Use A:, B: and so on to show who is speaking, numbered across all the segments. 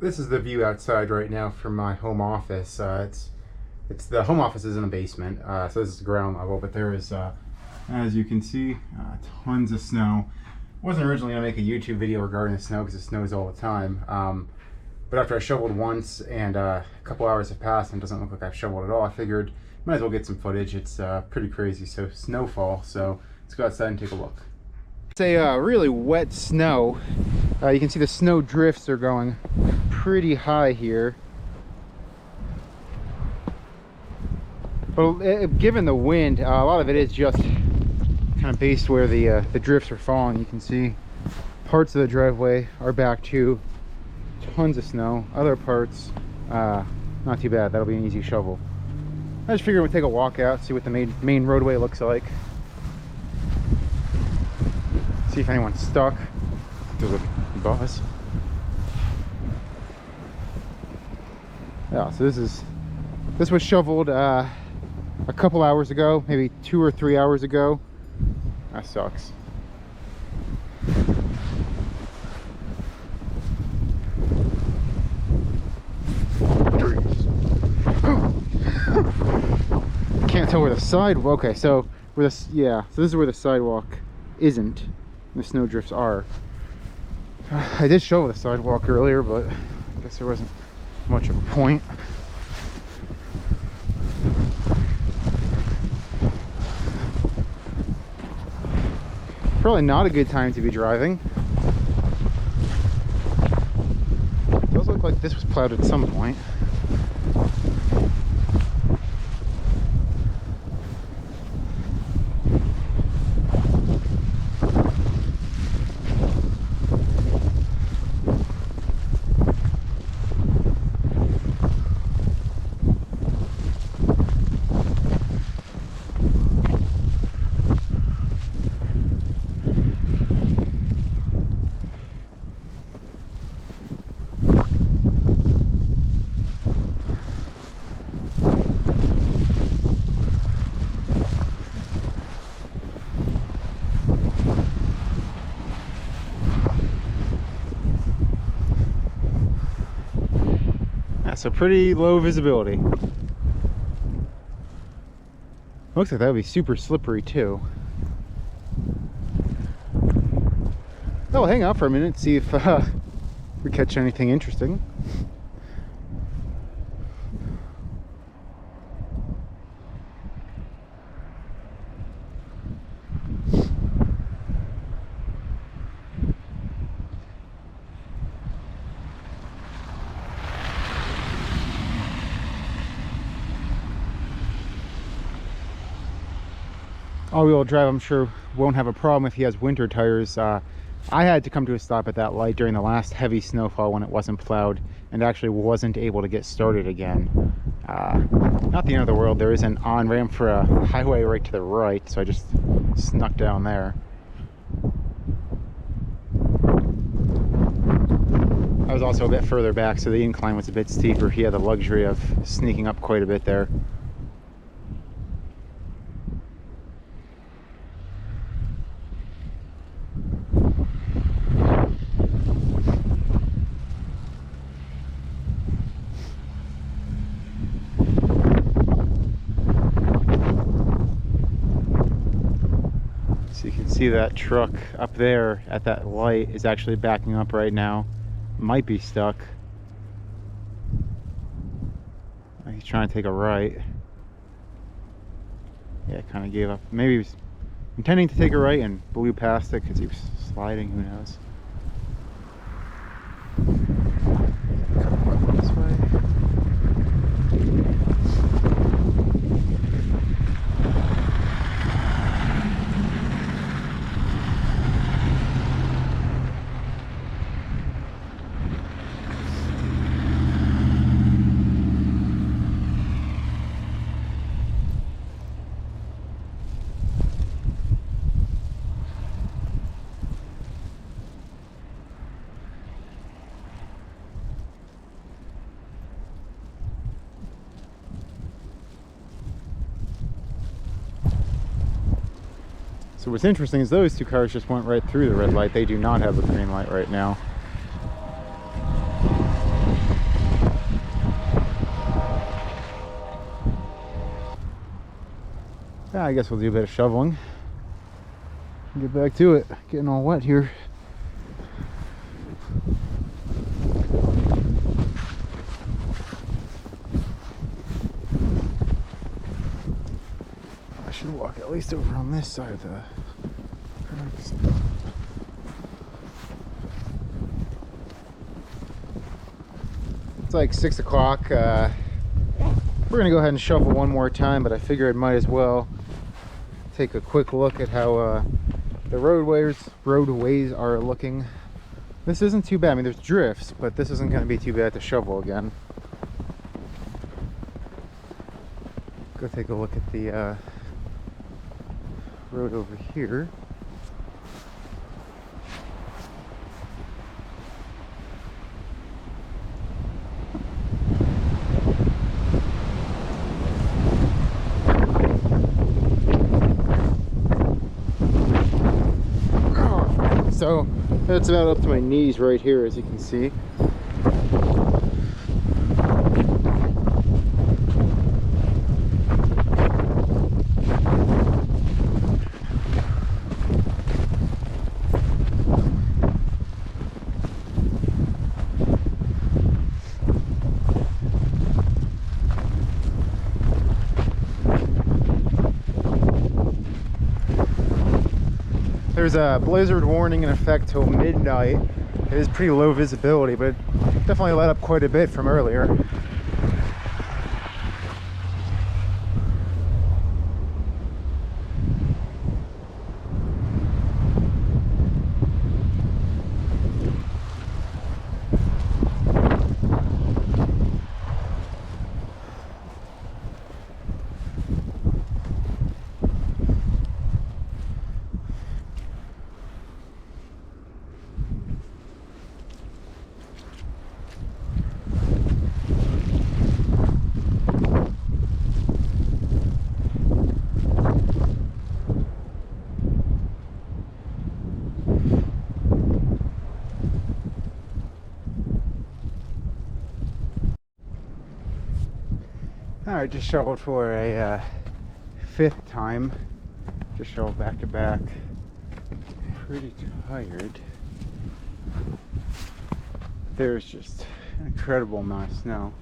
A: This is the view outside right now from my home office. It's the home office is in the basement, so this is ground level. But there is, as you can see, tons of snow. Wasn't originally gonna make a YouTube video regarding the snow because it snows all the time. But after I shoveled once and a couple hours have passed and it doesn't look like I've shoveled at all, I figured might as well get some footage. It's pretty crazy. So snowfall. So let's go outside and take a look. It's a really wet snow. You can see the snow drifts are going pretty high here. But given the wind, a lot of it is just kind of based where the drifts are falling. You can see parts of the driveway are back to tons of snow. Other parts, not too bad. That'll be an easy shovel. I just figured we'd take a walk out, see what the main roadway looks like. See if anyone's stuck. There's a bus. Yeah, so this was shoveled a couple hours ago, maybe 2 or 3 hours ago. That sucks. Can't tell where the sidewalk. Okay, so where this, yeah, so this is where the sidewalk isn't. The snow drifts are. I did shovel the sidewalk earlier, but I guess there wasn't much of a point. Probably not a good time to be driving. It does look like this was plowed at some point. So pretty low visibility. Looks like that would be super slippery too. Oh, we'll hang out for a minute, see if we catch anything interesting. All-wheel drive, I'm sure, won't have a problem if he has winter tires. I had to come to a stop at that light during the last heavy snowfall when it wasn't plowed and actually wasn't able to get started again. Not the end of the world. There is an on-ramp for a highway right to the right, so I just snuck down there. I was also a bit further back, so the incline was a bit steeper. He had the luxury of sneaking up quite a bit there. See that truck up there at that light is actually backing up right now. Might be stuck. He's trying to take a right. Yeah, kind of gave up. Maybe he was intending to take a right and blew past it because he was sliding. Who knows? Come up this way. So what's interesting is those two cars just went right through the red light. They do not have a green light right now. I guess we'll do a bit of shoveling. Get back to it. Getting all wet here. I should walk at least over on this side of the tracks. It's like 6 o'clock. We're gonna go ahead and shovel one more time, but I figure it might as well take a quick look at how the roadways are looking. This isn't too bad. I mean, there's drifts, but this isn't going to be too bad to shovel again. Go take a look at the road over here. So that's about up to my knees right here, as you can see. There's a blizzard warning in effect till midnight. It is pretty low visibility, but definitely let up quite a bit from earlier. Alright, just shoveled for a 5th time. Just shoveled back to back. Pretty tired. There's just an incredible amount of snow.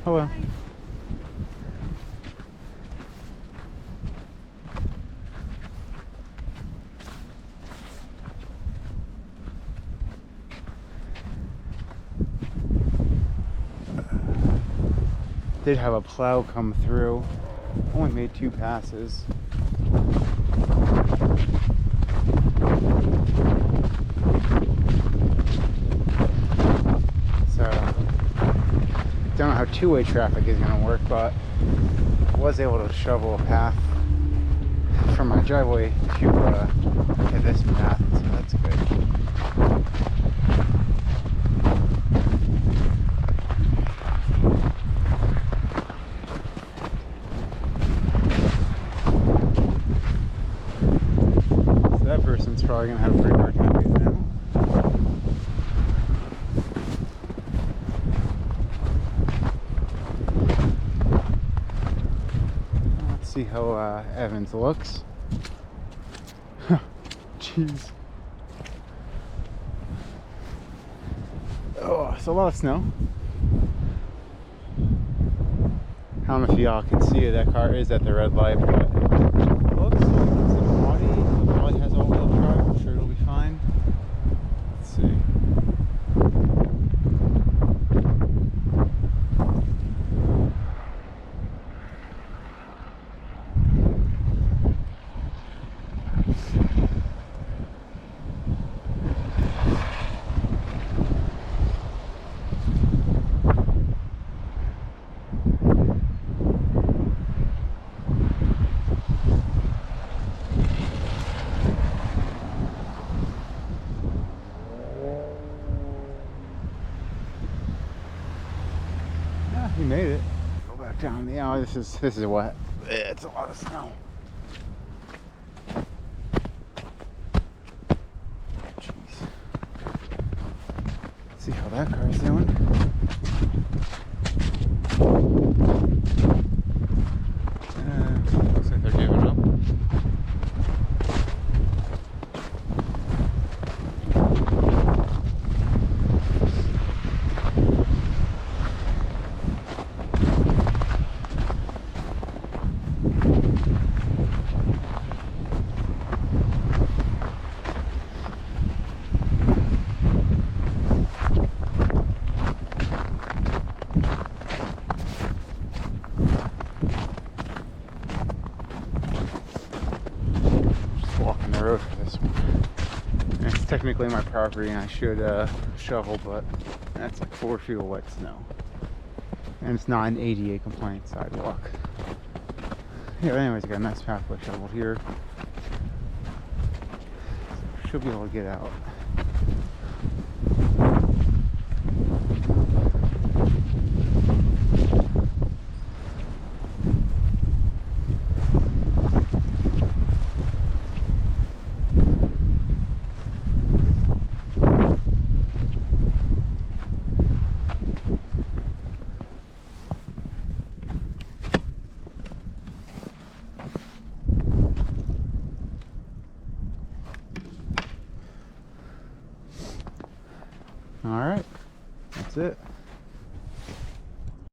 A: Hello. Did have a plow come through. Only made 2 passes. So don't know how two-way traffic is going to work, but I was able to shovel a path from my driveway to this path, so that's good. Person's probably gonna have a pretty hard time getting out. Let's see how Evans looks. Jeez. Oh, it's a lot of snow. I don't know if y'all can see it. That car is at the red light, but it looks like it's an Audi. It probably has all-wheel drive. I'm sure it'll be fine. Let's see. He made it. Go back down the alley. This is wet. It's a lot of snow. Jeez. Let's see how that car's doing. Looks like they're giving up. Walking the road for this one. And it's technically my property and I should shovel, but that's like 4 feet of wet snow. And it's not an ADA compliant sidewalk. Yeah, anyways, I got a nice pathway shoveled here. So should be able to get out. All right, that's it.